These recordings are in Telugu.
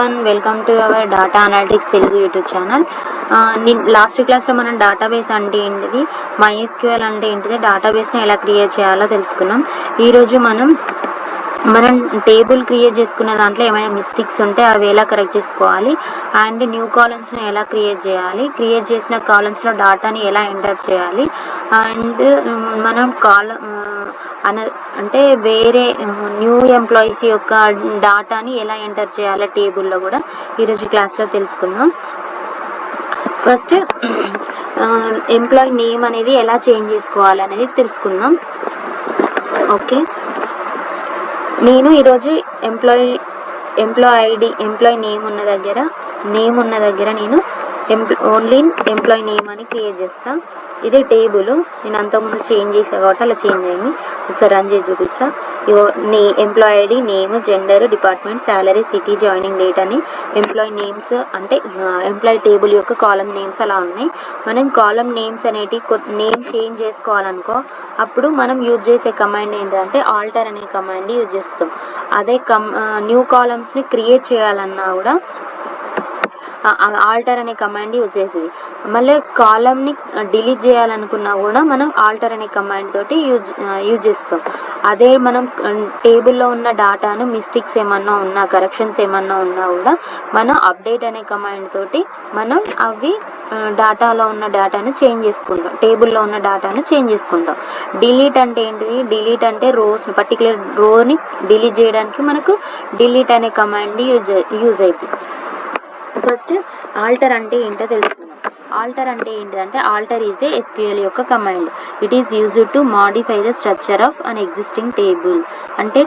Welcome to our data analytics Telugu YouTube channel. Last క్లాస్లో మనం డేటాబేస్ అంటే ఏంటిది, MySQL అంటే ఏంటిది, డేటాబేస్ని ఎలా క్రియేట్ చేయాలో తెలుసుకున్నాం. ఈరోజు మనం టేబుల్ క్రియేట్ చేసుకున్న దాంట్లో ఏమైనా మిస్టేక్స్ ఉంటే అవి ఎలా కరెక్ట్ చేసుకోవాలి, అండ్ న్యూ కాలమ్స్ని ఎలా క్రియేట్ చేయాలి, క్రియేట్ చేసిన కాలమ్స్లో డాటాని ఎలా ఎంటర్ చేయాలి, అండ్ మనం అంటే వేరే న్యూ ఎంప్లాయీస్ యొక్క డాటాని ఎలా ఎంటర్ చేయాలి టేబుల్లో కూడా ఈరోజు క్లాస్లో తెలుసుకుందాం. ఫస్ట్ ఎంప్లాయీ నేమ్ అనేది ఎలా చేంజ్ చేసుకోవాలి అనేది తెలుసుకుందాం. ఓకే, నేను ఈరోజు ఎంప్లాయీ ఐడి ఎంప్లాయీ నేమ్ ఉన్న దగ్గర నేను ఓన్లీ ఎంప్లాయీ నేమ్ అని క్రియేట్ చేస్తాను. ఇది టేబుల్, నేను అంతకుముందు చేంజ్ చేసా కాబట్టి అలా చేంజ్ అయింది. ఒకసారి రన్ చేసి చూపిస్తా. Employee ID, name, gender, department, salary, city, joining date అని ఎంప్లాయీ నేమ్స్ అంటే ఎంప్లాయీ టేబుల్ యొక్క కాలం నేమ్స్ అలా ఉన్నాయి. మనం కాలం నేమ్స్ అనేటి నేమ్ చేంజ్ చేసుకోవాలనుకో అప్పుడు మనం యూజ్ చేసే కమాండ్ ఏంటంటే ఆల్టర్ అనే కమాండ్ యూజ్ చేస్తాం. అదే న్యూ కాలమ్స్ని క్రియేట్ చేయాలన్నా కూడా ఆల్టర్ అనే కమాండ్ యూజ్ చేసేది. మళ్ళీ కాలమ్ని డిలీట్ చేయాలనుకున్నా కూడా మనం ఆల్టర్ అనే కమాండ్ తోటి యూజ్ చేస్తాం. అదే మనం టేబుల్లో ఉన్న డాటాను మిస్టేక్స్ ఏమన్నా ఉన్నా, కరెక్షన్స్ ఏమన్నా ఉన్నా కూడా మనం అప్డేట్ అనే కమాండ్ తోటి మనం అవి డాటాలో ఉన్న డాటాను చేంజ్ చేసుకుంటాం, టేబుల్లో ఉన్న డాటాను చేంజ్ చేసుకుంటాం. డిలీట్ అంటే ఏంటిది, డిలీట్ అంటే పర్టికులర్ రోని డిలీట్ చేయడానికి మనకు డిలీట్ అనే కమాండ్ యూజ్ అవుతుంది. ఫస్ట్ ఆల్టర్ అంటే ఏంటో తెలుసుకుందాం. ఆల్టర్ అంటే ఏంటిదంటే ఆల్టర్ ఈజ్ ఏ SQL యొక్క command. It is used to modify the structure of an existing table. అంటే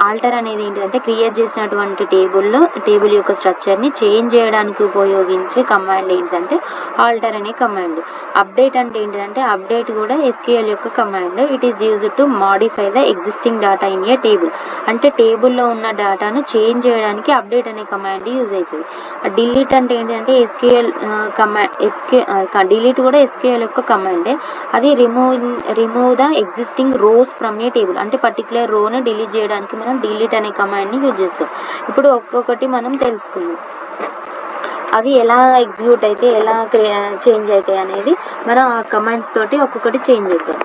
ఆల్టర్ అనేది ఏంటిదంటే క్రియేట్ చేసినటువంటి టేబుల్ యొక్క స్ట్రక్చర్ని చేంజ్ చేయడానికి ఉపయోగించే కమాండ్ ఏంటంటే ఆల్టర్ అనే కమాండ్. అప్డేట్ అంటే ఏంటిదంటే అప్డేట్ కూడా SQL యొక్క command. It is used to modify the existing data in a table. అంటే టేబుల్లో ఉన్న డేటాను చేంజ్ చేయడానికి అప్డేట్ అనే కమాండ్ యూజ్ అవుతుంది. డిలీట్ అంటే ఏంటంటే డిలీట్ కూడా SQL యొక్క కమాండే. అది remove the existing rows from A table. అంటే పర్టికులర్ రోను డిలీట్ చేయడానికి మనం డిలీట్ అనే కమాండ్ని యూజ్ చేస్తాం. ఇప్పుడు ఒక్కొక్కటి మనం తెలుసుకుందాం. అవి ఎలా ఎగ్జిక్యూట్ అయితే ఎలా చేంజ్ అవుతాయి అనేది మనం ఆ కమాండ్స్ తోటి ఒక్కొక్కటి చేంజ్ చేద్దాం.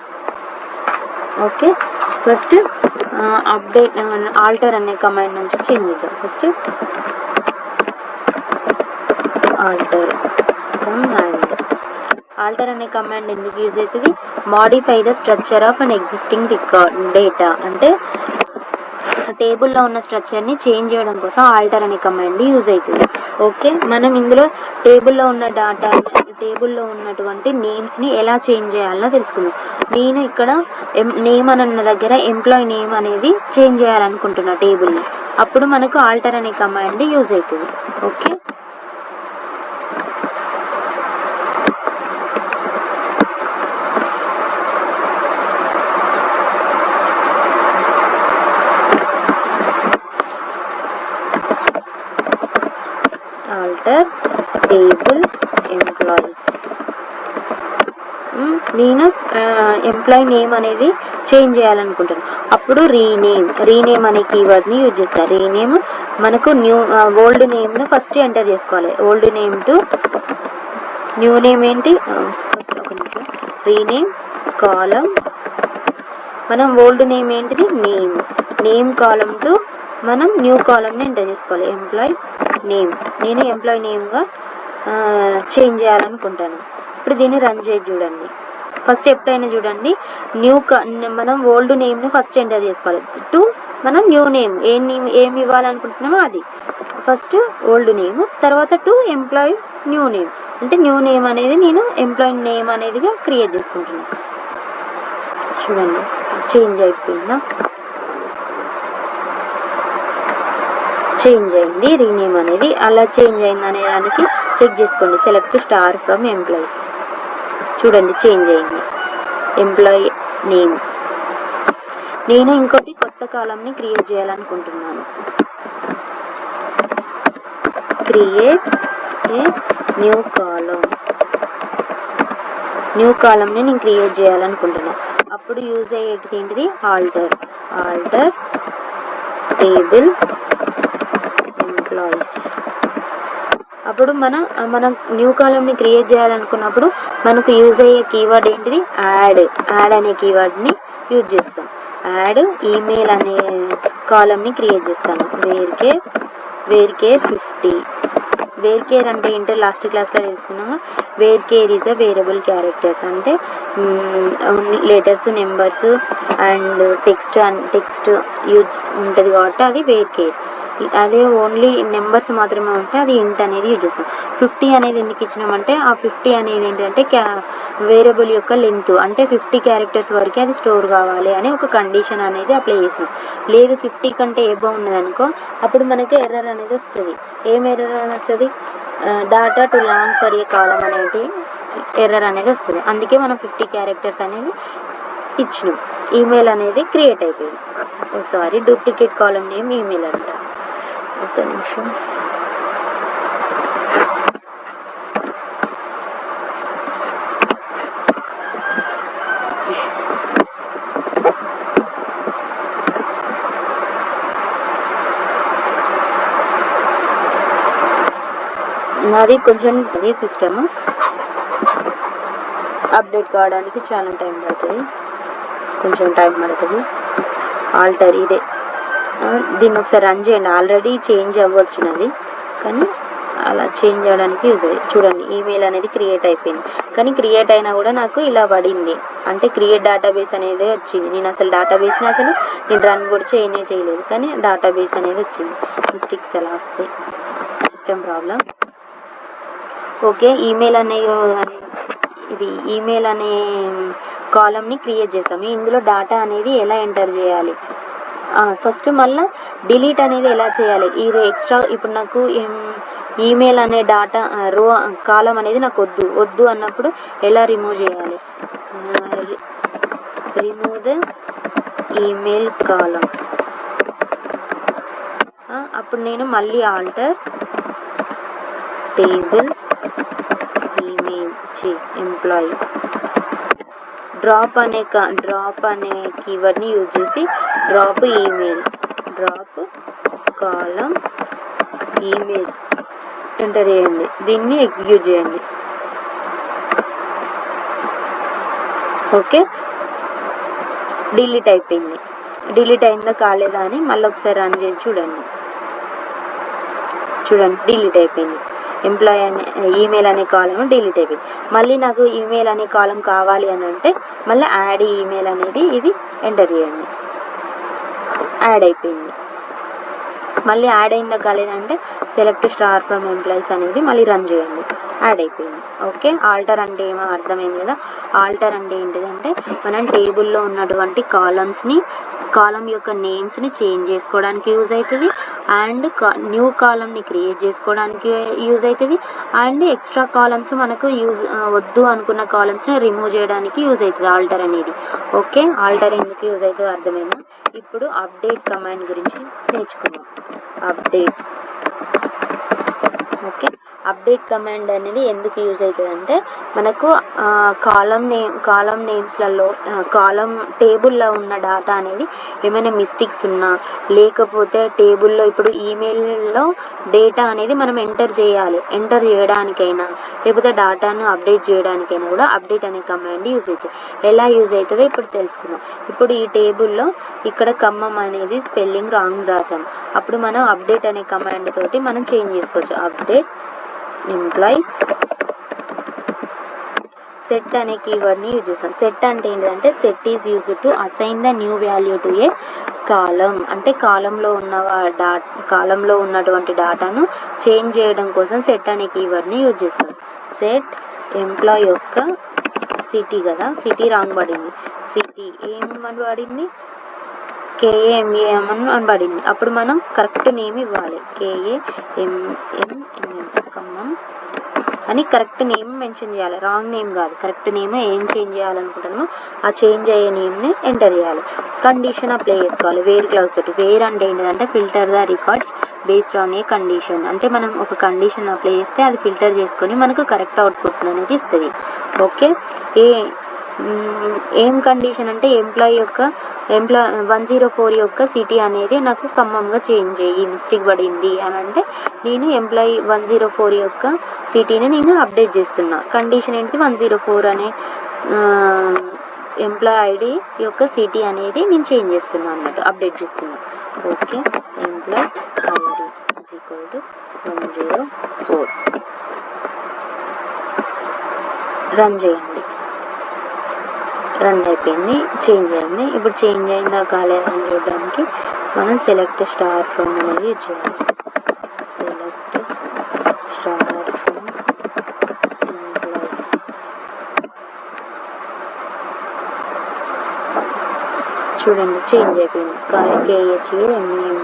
ఓకే, ఫస్ట్ అప్డేట్ ఆల్టర్ అనే కమాండ్ నుంచి చేంజ్ చేద్దాం. ఫస్ట్ ఆల్టర్ అనే కమాండ్ ఎందుకు యూజ్ అవుతుంది, modify the structure of an existing data. అంటే టేబుల్లో ఉన్న స్ట్రక్చర్ని చేంజ్ చేయడం కోసం ఆల్టర్ అనే కమాండ్ యూజ్ అవుతుంది. ఓకే, మనం ఇందులో టేబుల్లో ఉన్నటువంటి నేమ్స్ని ఎలా చేంజ్ చేయాలో తెలుసుకుందాం. నేను ఇక్కడ నేమ్ అన్న దగ్గర ఎంప్లాయీ నేమ్ అనేది చేంజ్ చేయాలనుకుంటున్నా టేబుల్ని. అప్పుడు మనకు ఆల్టర్ అనే కమాండ్ యూజ్ అవుతుంది. Okay, alter table employees. నేను ఎంప్లాయీ నేమ్ అనేది చేంజ్ చేయాలనుకుంటాను. అప్పుడు రీనేమ్ అనే కీవర్డ్ని యూజ్ చేస్తాను. రీనేమ్ మనకు ఓల్డ్ నేమ్ను ఫస్ట్ ఎంటర్ చేసుకోవాలి. Old name to new name ఏంటి, ఫస్ట్ ఒక నిమిషం. రీనేమ్ కాలం, మనం ఓల్డ్ నేమ్ ఏంటిది నేమ్ కాలం టు మనం న్యూ కాలంని ఎంటర్ చేసుకోవాలి. ఎంప్లాయీ నేమ్, నేను ఎంప్లాయీ నేమ్గా చేంజ్ చేయాలనుకుంటాను. ఇప్పుడు దీన్ని రన్ చేసి చూడండి. ఫస్ట్ ఎప్పుడైనా చూడండి మనం ఓల్డ్ నేమ్ను ఫస్ట్ ఎంటర్ చేసుకోవాలి. టు మనం న్యూ నేమ్ ఏమి ఇవ్వాలనుకుంటున్నామో అది. ఫస్ట్ ఓల్డ్ నేమ్, తర్వాత టు ఎంప్లాయీ న్యూ నేమ్. అంటే న్యూ నేమ్ అనేది నేను ఎంప్లాయీ నేమ్ అనేదిగా క్రియేట్ చేసుకుంటున్నాను. చూడండి చేంజ్ అయిపోయిందా, చేంజ్ అయింది రీనేమ్ అనేది. అలా చేంజ్ అయింది అనే దానికి చెక్ చేసుకోండి. Select star from employees. చూడండి చేంజ్ అయింది ఎంప్లాయీ నేమ్. నేను ఇంకోటి కొత్త కాలంని క్రియేట్ చేయాలనుకుంటున్నాను. క్రియేట్ ఏ న్యూ కాలంని నేను క్రియేట్ చేయాలనుకుంటున్నాను. అప్పుడు యూజ్ అయ్యేది ఏంటిది, ఆల్టర్ టేబుల్ ఎంప్లాయీస్. అప్పుడు మనం న్యూ కాలమ్ని క్రియేట్ చేయాలనుకున్నప్పుడు మనకు యూజ్ అయ్యే కీవర్డ్ ఏంటిది? యాడ్ అనే కీవర్డ్ని యూజ్ చేస్తాం. యాడ్ ఈమెయిల్ అనే కాలమ్ని క్రియేట్ చేస్తాను. వేర్కేర్ 50. వేర్కేర్ అంటే ఏంటో లాస్ట్ క్లాస్లో తెలుసుకున్నాము. వేర్కేర్ ఈజ్ అ వేరియబుల్ క్యారెక్టర్స్, అంటే letters, numbers and text use ఉంటుంది కాబట్టి అది వేర్కేర్. అదే ఓన్లీ నెంబర్స్ మాత్రమే ఉంటే అది ఇంట్ అనేది యూజ్ చేస్తాం. 50 అనేది ఎందుకు ఇచ్చినామంటే ఆ 50 అనేది ఏంటంటే వేరియబుల్ యొక్క లెంత్, అంటే 50 క్యారెక్టర్స్ వరకే అది స్టోర్ కావాలి అని ఒక కండిషన్ అనేది అప్లై చేసినాం. లేదు 50 కంటే ఏబో ఉన్నదనుకో అప్పుడు మనకి ఎర్రర్ అనేది వస్తుంది. ఏం ఎర్రర్ అని వస్తుంది? Data too long for a column అనేది ఎర్రర్ అనేది వస్తుంది. అందుకే మనం 50 క్యారెక్టర్స్ అనేది ఇచ్చినాం. ఈమెయిల్ అనేది క్రియేట్ అయిపోయింది. సారీ, డూప్లికేట్ కాలం నేమ్ ఈమెయిల్ అంట. ఒక నిమిషం. నాది కొంచెం ఇది సిస్టమ్ అప్డేట్ కావడానికి చాలా టైం పడుతుంది. ఆల్టర్ ఇదే, దీన్ని ఒకసారి రన్ చేయండి. ఆల్రెడీ చేంజ్ అవ్వచ్చున్నది కానీ అలా చేంజ్ చేయడానికి యూజ్ అయ్యి చూడండి. ఈమెయిల్ అనేది క్రియేట్ అయిపోయింది కానీ క్రియేట్ అయినా కూడా నాకు ఇలా పడింది, అంటే క్రియేట్ డేటాబేస్ అనేది వచ్చింది. నేను అసలు డేటాబేస్ని నేను రన్ కూడా చేయలేదు కానీ డేటాబేస్ అనేది వచ్చింది. మిస్టేక్స్ ఎలా వస్తాయి, సిస్టమ్ ప్రాబ్లం. ఓకే, ఈమెయిల్ అనే కాలమ్ని క్రియేట్ చేసాము. ఇందులో డేటా అనేది ఎలా ఎంటర్ చేయాలి, ఫస్ట్ మళ్ళీ డిలీట్ అనేది ఎలా చేయాలి. ఈ ఎక్స్ట్రా ఇప్పుడు నాకు ఈమెయిల్ అనే డేటా కాలం అనేది నాకు వద్దు అన్నప్పుడు ఎలా రిమూవ్ చేయాలి? Remove the email column. అప్పుడు నేను మళ్ళీ alter table email employee drop అనే కీవర్డ్ని యూజ్ చేసి డ్రాప్ కాలం ఈమెయిల్ ఎంటర్ చేయండి. దీన్ని ఎగ్జిక్యూట్ చేయండి. ఓకే, డిలీట్ అయిపోయింది. డిలీట్ అయిందా కాలేదా అని మళ్ళీ ఒకసారి రన్ చేసి చూడండి. డిలీట్ అయిపోయింది. ఎంప్లాయీ అనే ఈమెయిల్ అనే కాలం డిలీట్ అయిపోయింది. మళ్ళీ నాకు ఈమెయిల్ అనే కాలం కావాలి అని అంటే మళ్ళీ యాడ్ ఈమెయిల్ అనేది ఇది ఎంటర్ చేయండి. యాడ్ అయిపోయింది. మళ్ళీ యాడ్ అయిందా కాలేదంటే సెలెక్ట్ స్టార్ ఫ్రమ్ ఎంప్లాయీస్ అనేది మళ్ళీ రన్ చేయండి. యాడ్ అయిపోయింది. ఓకే, ఆల్టర్ అంటే ఏమో అర్థమైంది కదా. ఆల్టర్ అంటే ఏంటిదంటే మనం టేబుల్లో ఉన్నటువంటి కాలం యొక్క నేమ్స్ని చేంజ్ చేసుకోవడానికి యూజ్ అవుతుంది, అండ్ న్యూ కాలంని క్రియేట్ చేసుకోవడానికి యూజ్ అవుతుంది, అండ్ ఎక్స్ట్రా కాలమ్స్ మనకు వద్దు అనుకున్న కాలమ్స్ని రిమూవ్ చేయడానికి యూజ్ అవుతుంది ఆల్టర్ అనేది. ఓకే, ఆల్టర్ ఎందుకు యూజ్ అవుతుందో అర్థమైందా? ఇప్పుడు అప్డేట్ కమాండ్ గురించి నేర్చుకుందాం. అప్డేట్ కమాండ్ అనేది ఎందుకు యూజ్ అవుతుంది అంటే మనకు కాలం నేమ్స్లలో టేబుల్లో ఉన్న డేటా అనేది ఏమైనా మిస్టేక్స్ ఉన్నా, లేకపోతే టేబుల్లో ఇప్పుడు ఈమెయిల్లో డేటా అనేది మనం ఎంటర్ చేయడానికైనా లేకపోతే డేటాను అప్డేట్ చేయడానికైనా కూడా అప్డేట్ అనే కమాండ్ యూజ్ అవుతుంది. ఎలా యూజ్ అవుతుందో ఇప్పుడు తెలుసుకుందాం. ఇప్పుడు ఈ టేబుల్లో ఇక్కడ ఖమ్మం అనేది స్పెల్లింగ్ రాంగ్ రాసాం. అప్పుడు మనం అప్డేట్ అనే కమాండ్ తోటి మనం చేంజ్ చేసుకోవచ్చు. అప్డేట్ ఎంప్లాయీస్ సెట్ అనే కీవర్డ్ని యూజ్ చేస్తాం. సెట్ అంటే ఏంటంటే set is use to assign the new value to a column, అంటే కాలంలో ఉన్నటువంటి డేటాను చేంజ్ చేయడం కోసం సెట్ అనే కీవర్డ్ని యూజ్ చేస్తాం. సెట్ ఎంప్లాయీ యొక్క సిటీ కదా, సిటీ రాంగ్ పడింది. సిటీ ఏమని పడింది? KAMAM అని పడింది. అప్పుడు మనం కరెక్ట్ నేమ్ ఇవ్వాలి. KAMM ఖమ్మం అని కరెక్ట్ నేమ్ మెన్షన్ చేయాలి. రాంగ్ నేమ్ కాదు, కరెక్ట్ నేమ్. ఏం చేంజ్ చేయాలనుకుంటున్నామో ఆ చేంజ్ అయ్యే నేమ్ని ఎంటర్ చేయాలి. కండిషన్ అప్లై చేసుకోవాలి వేర్ క్లౌజ్ తోటి. వేర్ అంటే ఏంటంటే filter the records based on a condition, అంటే మనం ఒక కండిషన్ అప్లై చేస్తే అది ఫిల్టర్ చేసుకొని మనకు కరెక్ట్ అవుట్పుట్ అనేది ఇస్తుంది. ఓకే, ఏం కండిషన్ అంటే ఎంప్లాయీ 104 యొక్క సిటీ అనేది నాకు ఖమ్మంగా చేంజ్ చేయి, మిస్టేక్ పడింది అని అంటే నేను ఎంప్లాయీ 104 యొక్క సిటీని నేను అప్డేట్ చేస్తున్నా. కండిషన్ ఏంటిది, 104 అనే ఎంప్లాయీ ఐడి యొక్క సిటీ అనేది నేను చేంజ్ చేస్తున్నా అన్నట్టు, అప్డేట్ చేస్తున్నా. ఓకే, ఎంప్లాయీ ఐడి = 104 రన్ చేయండి. రన్ అయిపోయింది, చేంజ్ అయింది. ఇప్పుడు చేంజ్ అయిందా కాలేదని చూడడానికి మనం సెలెక్ట్ స్టార్ ఫ్రమ్ అనేది యూజ్ చేయాలి. Select star from employees. చూడండి చేంజ్ అయిపోయింది. KHAMEME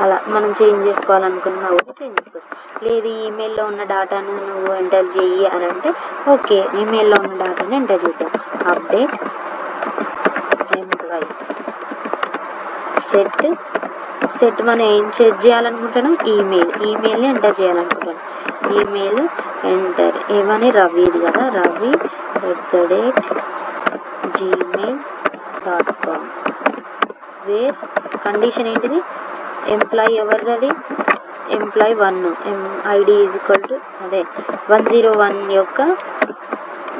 అలా మనం చేంజ్ చేసుకోవాలనుకున్నా కూడా చేంజ్ చేసుకోవచ్చు. లేదు ఈమెయిల్లో ఉన్న డేటాను నువ్వు ఎంటర్ చేయి అని అంటే ఓకే, ఈమెయిల్లో ఉన్న డేటాని ఎంటర్ చేద్దాం. అప్డేట్ ఎంప్లాయీస్ సెట్ మనం ఏం సెట్ చేయాలనుకుంటున్నాం, ఈమెయిల్ని ఎంటర్ చేయాలనుకుంటున్నాం. ఈమెయిల్ ఎంటర్ ఏమని, రవిది కదా, ravi@gmail.com. వేర్ కండిషన్ ఏంటిది, ఎంప్లాయీ ఎవరిది, అది ఎంప్లాయీ 1, ఐడి అదే 101 యొక్క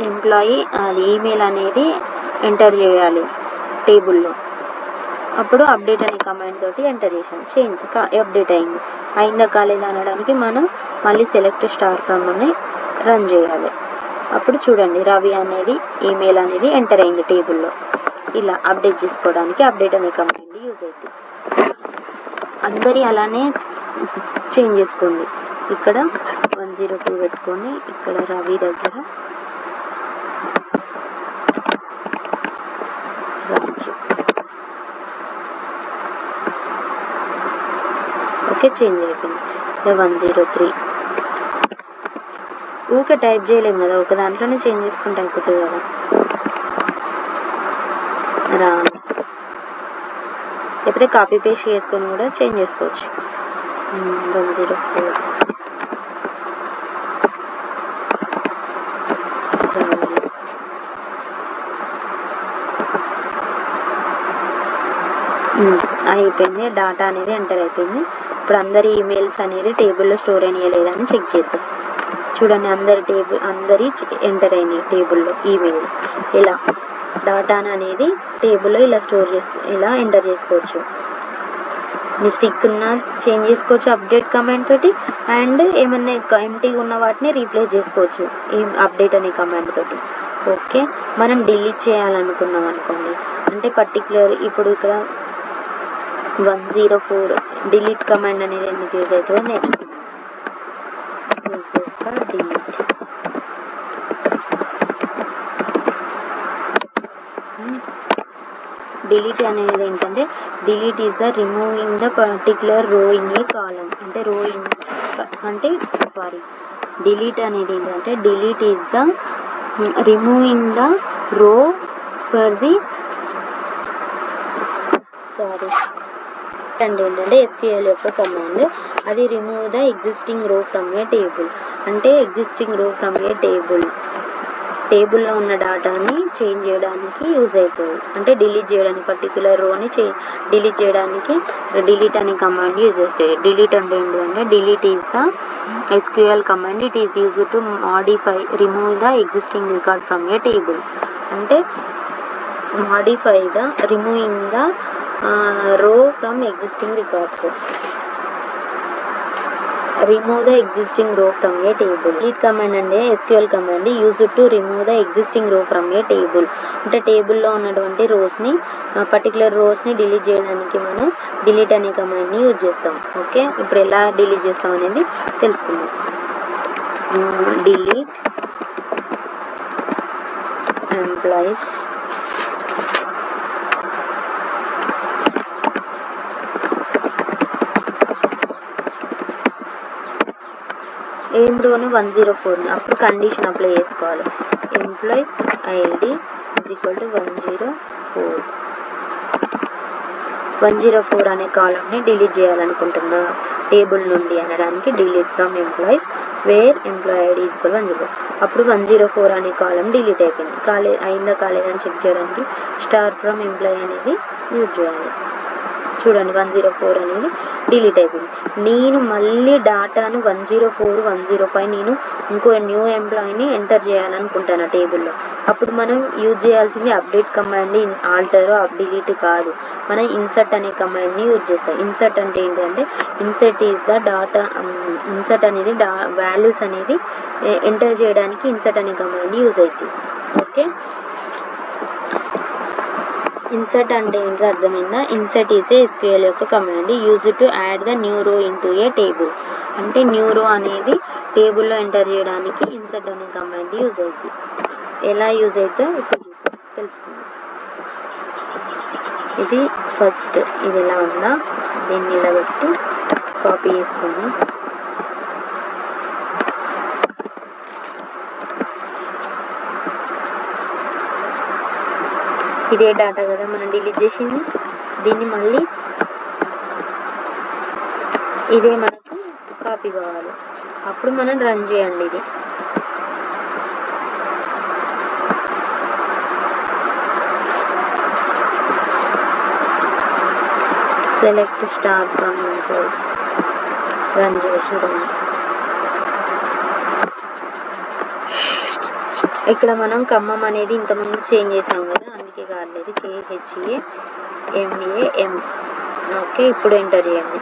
ఎంప్లాయీ అది ఈమెయిల్ అనేది ఎంటర్ చేయాలి టేబుల్లో. అప్పుడు అప్డేట్ అనే కమాండ్ తోటి ఎంటర్ చేసాం, అప్డేట్ అయిందా కాలేదా అనడానికి మనం మళ్ళీ సెలెక్ట్ స్టార్ ఫ్రమ్ అని రన్ చేయాలి. అప్పుడు చూడండి రవి అనేది ఈమెయిల్ అనేది ఎంటర్ అయింది టేబుల్లో. ఇలా అప్డేట్ చేసుకోవడానికి అప్డేట్ అనే కమాండ్ యూజ్ అవుతుంది. అందరి అలానే చేంజ్ చేసుకోండి. ఇక్కడ 102 పెట్టుకొని ఇక్కడ రవి దగ్గర రాజు. ఓకే, చేంజ్ అయిపోయింది. 103 ఊకే టైప్ చేయలేము కదా, ఒక దాంట్లోనే చేంజ్ చేసుకుంటే అయిపోతుంది కదా. లేకపోతే కాపీ పేస్ట్ చేసుకొని కూడా చేంజ్ చేసుకోవచ్చు. 104 అయిపోయింది. డాటా అనేది ఎంటర్ అయిపోయింది. ఇప్పుడు అందరి ఈమెయిల్స్ అనేది టేబుల్లో స్టోర్ అయినాయా లేదా అని చెక్ చేద్దాం. చూడండి అందరి ఎంటర్ అయినాయి టేబుల్లో ఈమెయిల్. ఇలా డాటాను అనేది టేబుల్లో ఇలా ఇలా ఎంటర్ చేసుకోవచ్చు. మిస్టేక్స్ ఉన్నా చేంజ్ చేసుకోవచ్చు అప్డేట్ కమాండ్ తోటి, అండ్ ఏమన్నా ఎంటీగా ఉన్న వాటిని రీప్లేస్ చేసుకోవచ్చు ఈ అప్డేట్ అనే కమాండ్ తోటి. ఓకే, మనం డిలీట్ చేయాలనుకున్నాం అనుకోండి, అంటే పర్టికులర్ ఇప్పుడు ఇక్కడ 104 డిలీట్ కమాండ్ అనేది ఎందుకు యూజ్ అవుతుందో నేర్చుకున్నాం. డిలీట్ అనేది ఏంటంటే delete is the removing the particular రో ఇన్ ఏ కాలం. డిలీట్ అనేది ఏంటంటే delete is the removing the రో ఫర్ ది ఏంటంటే SQL యొక్క కమాండ్, అది రిమూవ్ ద ఎగ్జిస్టింగ్ రో ఫ్రమ్ ఏ టేబుల్. అంటే ఎగ్జిస్టింగ్ రో ఫ్రమ్ ఏ టేబుల్లో ఉన్న డాటాని చేంజ్ చేయడానికి యూజ్ అవుతుంది. అంటే డిలీట్ చేయడానికి పర్టికులర్ రోని డిలీట్ చేయడానికి డిలీట్ అనే కమాండ్ యూజ్ చేస్తాయి. డిలీట్ అంటే ఏంటంటే delete is the SQL command, it is use to modify remove the existing record from A table. అంటే మాడిఫై ద రిమూవింగ్ ద రో from existing records. remove the existing row from a table. Delete command అంటే SQL command use to remove the existing రో ఫ్రమ్ ఏ టేబుల్. అంటే టేబుల్లో ఉన్నటువంటి రోస్ని పర్టికులర్ రోస్ని డిలీట్ చేయడానికి మనం డిలీట్ అనే కమాండ్ని యూజ్ చేస్తాం. ఓకే, ఇప్పుడు ఎలా డిలీట్ చేస్తాం అనేది తెలుసుకుందాం. డిలీట్ ఎంప్లాయీస్ ఏం రోని 104ని, అప్పుడు కండిషన్ అప్లై చేసుకోవాలి. ఎంప్లాయీ ఐడి = 104 అనే కాలంని డిలీట్ చేయాలనుకుంటున్నా. టేబుల్ నుండి అనడానికి delete from employees wear employee ID is equal 104. అప్పుడు 104 అనే కాలం డిలీట్ అయిపోయింది. అయిందా కాలేదని చెక్ చేయడానికి స్టార్ ఫ్రమ్ ఎంప్లాయీ అనేది యూజ్ చేయాలి. చూడండి 104 అనేది డిలీట్ అయిపోయింది. నేను మళ్ళీ డాటాను 104 105 నేను ఇంకో న్యూ ఎంప్లాయీని ఎంటర్ చేయాలనుకుంటాను టేబుల్లో. అప్పుడు మనం యూజ్ చేయాల్సింది అప్డేట్ కమాండ్, ఆల్టర్ డిలీట్ కాదు, మనం ఇన్సర్ట్ అనే కమాండ్ని యూజ్ చేస్తాం. ఇన్సర్ట్ అంటే ఏంటంటే insert is the data, insert అనేది వాల్యూస్ అనేది ఎంటర్ చేయడానికి ఇన్సర్ట్ అనే కమాండ్ యూజ్ అవుతుంది. ఓకే, ఇన్సర్ట్ అంటే ఏంటో అర్థమైందా? ఇన్సర్ట్ ఈజ్ SQL యొక్క command use to add the new rho into A table. అంటే న్యూ రో అనేది టేబుల్లో ఎంటర్ చేయడానికి ఇన్సర్ట్ అనే కమాండ్ యూజ్ అవుతుంది. ఎలా యూజ్ అవుతుందో ఇప్పుడు తెలుసుకుందాం. ఇది ఫస్ట్, ఇది ఎలా ఉందా దీన్ని ఇలా పెట్టి కాపీ చేసుకుందాం. ఇదే డాటా కదా మనం డిలీట్ చేసింది. దీన్ని మళ్ళీ ఇదే మనకు కాపీ కావాలి. అప్పుడు మనం రన్ చేయండి. ఇది select star from employees, run చేసి ఇక్కడ మనం ఖమ్మం అనేది ఇంతకుముందు చేంజ్ చేసాం కదా, అందుకే కాలేదు. KHAMAM. ఓకే, ఇప్పుడు ఎంటర్ చేయండి.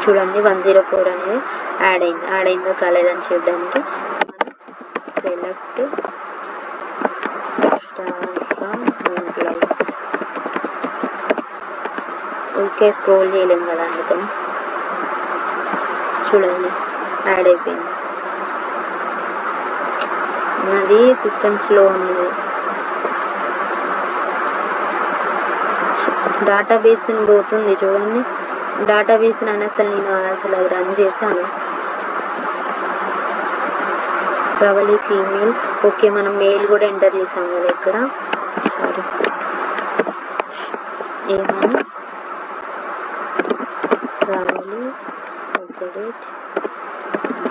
చూడండి 104 అనేది యాడ్ అయిందో కాలేదని చూడడానికి select star from employees. Okay, scroll చేయలేము కదా అందుకని. చూడండి యాడ్ అయిపోయింది. అది సిస్టమ్ స్లో ఉంది. డేటాబేస్ని పోతుంది చూడండి. డేటాబేస్ని అని నేను అసలు అది రన్ చేశాను. ప్రవళి ఫీమేల్. ఓకే, మనం మెయిల్ కూడా ఎంటర్ చేసాం కదా ఇక్కడ. సారీ, ఏమని ప్రవళి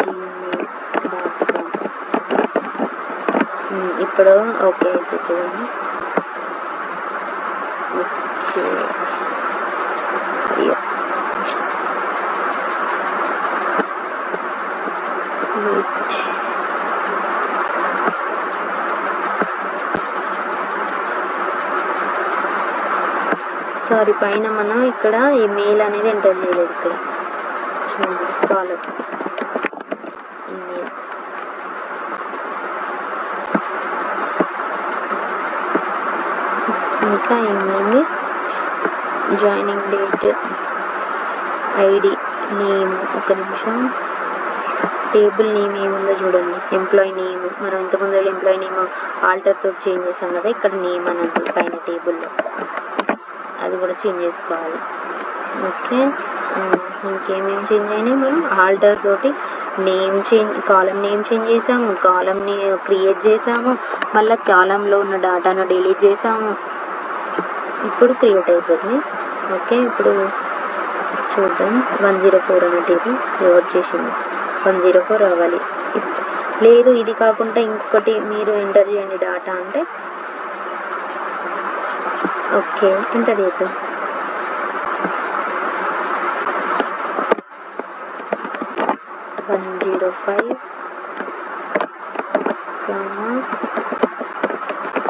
gmail.com. ఇప్పుడు ఓకే అయితే చూడండి. ఓకే, సారీ, పైన మనం ఇక్కడ ఈ మెయిల్ అనేది ఎంటర్ చేయలేదు. ఇక్కడ చూడండి కాలం ఈమెయిల్. ఇంకా email, joining date, ID, name. ఒక నిమిషం, టేబుల్ నేమ్ ఏముందో చూడండి. ఎంప్లాయీ నేమ్ మనం ఇంతకుముందు ఎంప్లాయీ నేమ్ ఆల్టర్ తోటి చేంజ్ చేసాం కదా, ఇక్కడ నేమ్ అని ఉంది పైన టేబుల్లో, అది కూడా చేంజ్ చేసుకోవాలి. ఓకే, ఇంకేమేమి చేంజ్ అయినాయి? మనం ఆల్టర్ తోటి నేమ్ చేంజ్, కాలం నేమ్ చేంజ్ చేసాము, కాలంని క్రియేట్ చేసాము, మళ్ళీ కాలంలో ఉన్న డాటాను డిలీట్ చేసాము. ఇప్పుడు క్రియేట్ అయిపోతుంది. ఓకే, ఇప్పుడు చూద్దాం. 104 అనే టేబుల్ వచ్చేసింది. 104 అవ్వాలి. లేదు ఇది కాకుండా ఇంకొకటి మీరు ఎంటర్ చేయండి డాటా అంటే. ఓకే, ఎంటర్ చేద్దాం.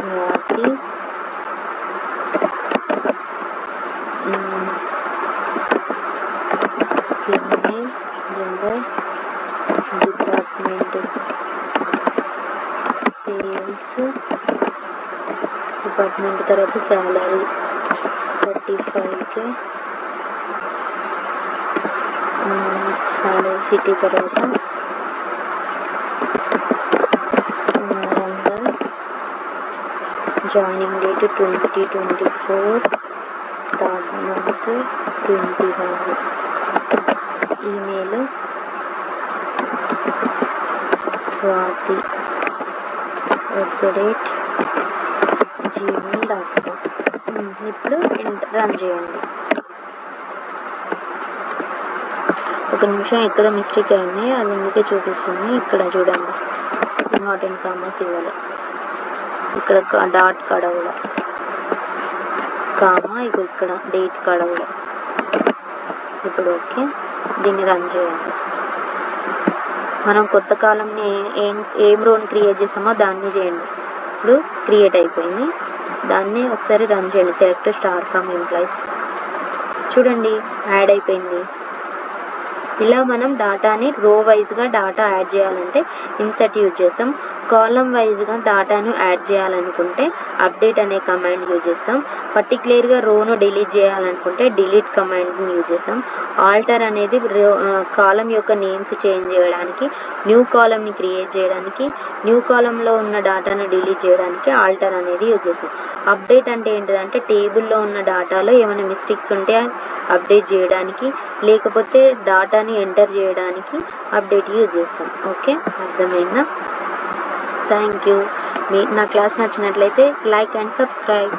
Swathi, female, gender, department sales, department తర్వాత శాలరీ 35K, శాలరీ సిటీ తర్వాత Warangal, joining date 2024 3rd month 21, email Swathi @gmail.com. ఇప్పుడు రన్ చేయండి. ఒక నిమిషం ఎక్కడ మిస్టేక్ అయింది, అది అందుకే చూపిస్తుంది. ఇక్కడ చూడండి, నాట్ ఇన్ కామర్స్ ఇవ్వాలి, ఇక్కడ డాట్ కాడ కూడా కామా, ఇక ఇక్కడ డేట్ కాడ కూడా. ఇప్పుడు ఓకే, దీన్ని రన్ చేయాలి. మనం కొత్త కాలంని ఏం రోని క్రియేట్ చేసామో దాన్ని చేయండి. ఇప్పుడు క్రియేట్ అయిపోయింది, దాన్ని ఒకసారి రన్ చేయండి. సెలెక్ట్ స్టార్ ఫ్రమ్ ఎంప్లాయీస్, చూడండి యాడ్ అయిపోయింది. ఇలా మనం డాటాని రో వైజ్గా డాటా యాడ్ చేయాలంటే ఇన్సర్ట్ యూజ్ చేస్తాం. కాలం వైజ్గా డాటాను యాడ్ చేయాలనుకుంటే అప్డేట్ అనే కమాండ్ యూజ్ చేస్తాం. పర్టికులర్గా రోను డిలీట్ చేయాలనుకుంటే డిలీట్ కమాండ్ని యూజ్ చేస్తాం. ఆల్టర్ అనేది కాలం యొక్క నేమ్స్ చేంజ్ చేయడానికి, న్యూ కాలంని క్రియేట్ చేయడానికి, న్యూ కాలంలో ఉన్న డాటాను డిలీట్ చేయడానికి ఆల్టర్ అనేది యూజ్ చేస్తాం. అప్డేట్ అంటే ఏంటిదంటే టేబుల్లో ఉన్న డాటాలో ఏమైనా మిస్టేక్స్ ఉంటే అప్డేట్ చేయడానికి, లేకపోతే డాటాని ఎంటర్ చేయడానికి అప్డేట్ యూజ్ చేస్తాం. ఓకే, అర్థమైందా? Thank you. నా క్లాస్ నచ్చినట్లయితే లైక్ అండ్ సబ్స్క్రైబ్.